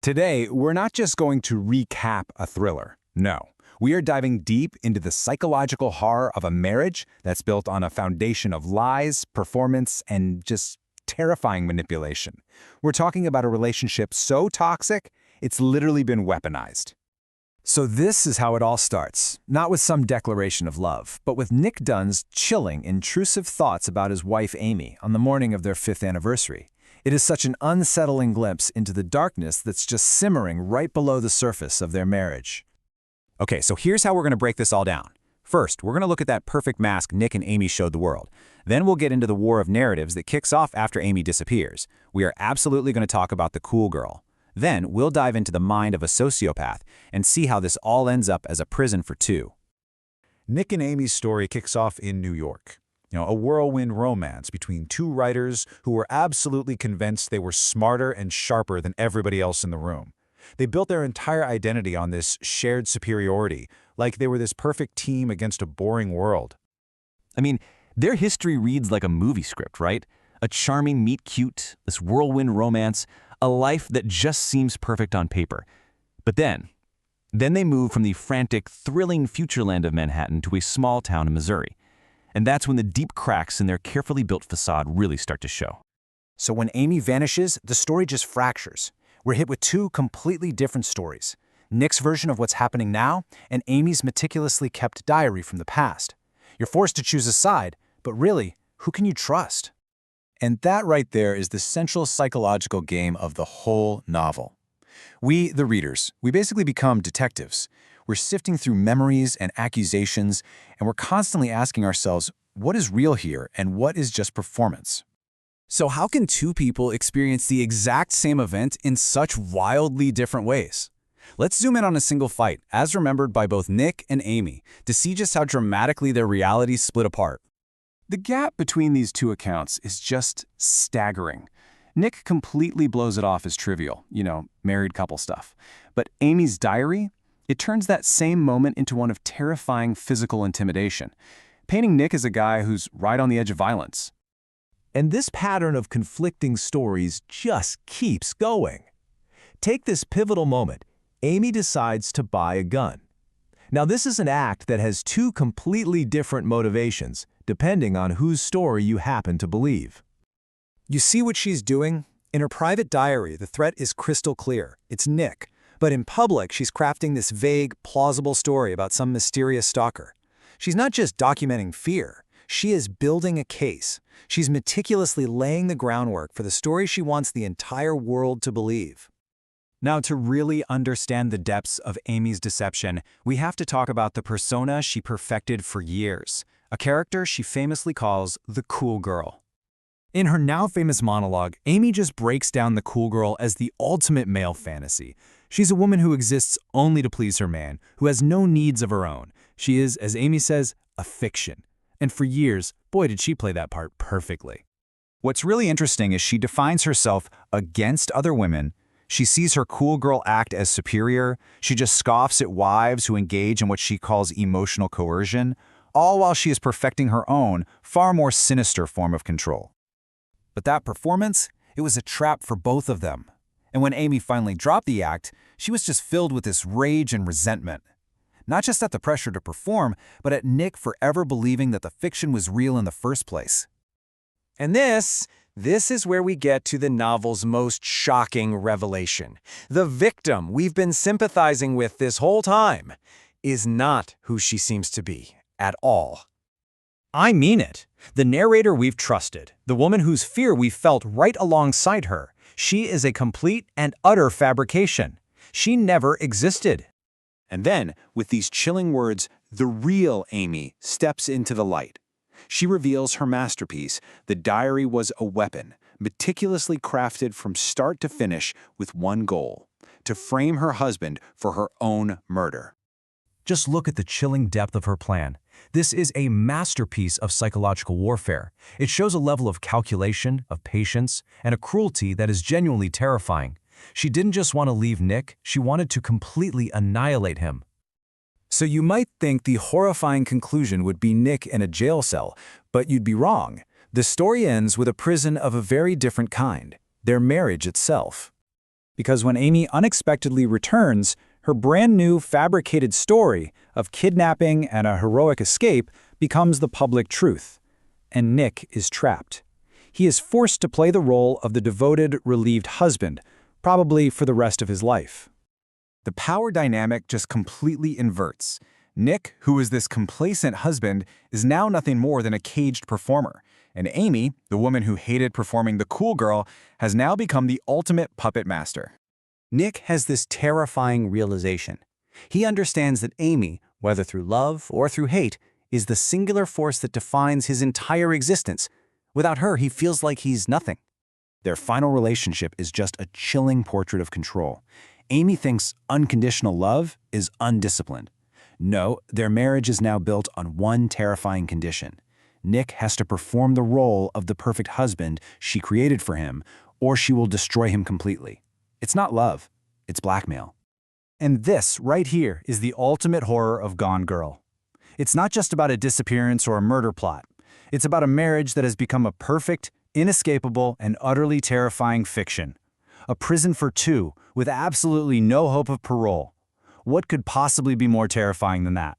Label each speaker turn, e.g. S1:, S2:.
S1: Today, we're not just going to recap a thriller. No, we are diving deep into the psychological horror of a marriage that's built on a foundation of lies, performance, and just terrifying manipulation. We're talking about a relationship so toxic, it's literally been weaponized.
S2: So this is how it all starts, not with some declaration of love, but with Nick Dunne's chilling, intrusive thoughts about his wife Amy on the morning of their 5th anniversary. It is such an unsettling glimpse into the darkness that's just simmering right below the surface of their marriage.
S3: Okay, so here's how we're going to break this all down. First, we're going to look at that perfect mask Nick and Amy showed the world. Then we'll get into the war of narratives that kicks off after Amy disappears. We are absolutely going to talk about the cool girl. Then we'll dive into the mind of a sociopath and see how this all ends up as a prison for two.
S4: Nick and Amy's story kicks off in New York. A whirlwind romance between two writers who were absolutely convinced they were smarter and sharper than everybody else in the room. They built their entire identity on this shared superiority, like they were this perfect team against a boring world.
S3: I mean, their history reads like a movie script, right? A charming meet-cute, this whirlwind romance, a life that just seems perfect on paper. But then they move from the frantic, thrilling futureland of Manhattan to a small town in Missouri. And that's when the deep cracks in their carefully built facade really start to show.
S2: So when Amy vanishes, the story just fractures. We're hit with two completely different stories. Nick's version of what's happening now, and Amy's meticulously kept diary from the past. You're forced to choose a side, but really, who can you trust?
S1: And that right there is the central psychological game of the whole novel. We, the readers, we basically become detectives. We're sifting through memories and accusations, and we're constantly asking ourselves, what is real here and what is just performance?
S2: So how can two people experience the exact same event in such wildly different ways? Let's zoom in on a single fight, as remembered by both Nick and Amy, to see just how dramatically their realities split apart.
S1: The gap between these two accounts is just staggering. Nick completely blows it off as trivial, married couple stuff. But Amy's diary, it turns that same moment into one of terrifying physical intimidation, painting Nick as a guy who's right on the edge of violence.
S5: And this pattern of conflicting stories just keeps going. Take this pivotal moment. Amy decides to buy a gun. Now, this is an act that has two completely different motivations, depending on whose story you happen to believe.
S2: You see what she's doing? In her private diary, the threat is crystal clear. It's Nick. But in public, she's crafting this vague, plausible story about some mysterious stalker. She's not just documenting fear. She is building a case. She's meticulously laying the groundwork for the story she wants the entire world to believe.
S1: Now, to really understand the depths of Amy's deception, we have to talk about the persona she perfected for years, a character she famously calls the cool girl. In her now famous monologue, Amy just breaks down the cool girl as the ultimate male fantasy. She's a woman who exists only to please her man, who has no needs of her own. She is, as Amy says, a fiction. And for years, boy, did she play that part perfectly.
S3: What's really interesting is she defines herself against other women. She sees her cool girl act as superior. She just scoffs at wives who engage in what she calls emotional coercion, all while she is perfecting her own, far more sinister form of control.
S1: But that performance, it was a trap for both of them. And when Amy finally dropped the act, she was just filled with this rage and resentment. Not just at the pressure to perform, but at Nick forever believing that the fiction was real in the first place.
S2: And this is where we get to the novel's most shocking revelation. The victim we've been sympathizing with this whole time is not who she seems to be at all.
S6: I mean it. The narrator we've trusted, the woman whose fear we felt right alongside her, she is a complete and utter fabrication. She never existed.
S1: And then, with these chilling words, the real Amy steps into the light. She reveals her masterpiece. The diary was a weapon, meticulously crafted from start to finish with one goal: to frame her husband for her own murder.
S5: Just look at the chilling depth of her plan. This is a masterpiece of psychological warfare. It shows a level of calculation, of patience, and a cruelty that is genuinely terrifying. She didn't just want to leave Nick, she wanted to completely annihilate him.
S2: So you might think the horrifying conclusion would be Nick in a jail cell, but you'd be wrong. The story ends with a prison of a very different kind, their marriage itself. because when Amy unexpectedly returns, her brand new fabricated story of kidnapping and a heroic escape becomes the public truth. And Nick is trapped. He is forced to play the role of the devoted, relieved husband, probably for the rest of his life.
S1: The power dynamic just completely inverts. Nick, who is this complacent husband, is now nothing more than a caged performer. And Amy, the woman who hated performing the cool girl, has now become the ultimate puppet master.
S6: Nick has this terrifying realization. He understands that Amy, whether through love or through hate, is the singular force that defines his entire existence. Without her, he feels like he's nothing.
S1: Their final relationship is just a chilling portrait of control. Amy thinks unconditional love is undisciplined. No, their marriage is now built on one terrifying condition. Nick has to perform the role of the perfect husband she created for him, or she will destroy him completely. It's not love, it's blackmail.
S6: And this, right here, is the ultimate horror of Gone Girl. It's not just about a disappearance or a murder plot. It's about a marriage that has become a perfect, inescapable, and utterly terrifying fiction. A prison for two, with absolutely no hope of parole. What could possibly be more terrifying than that?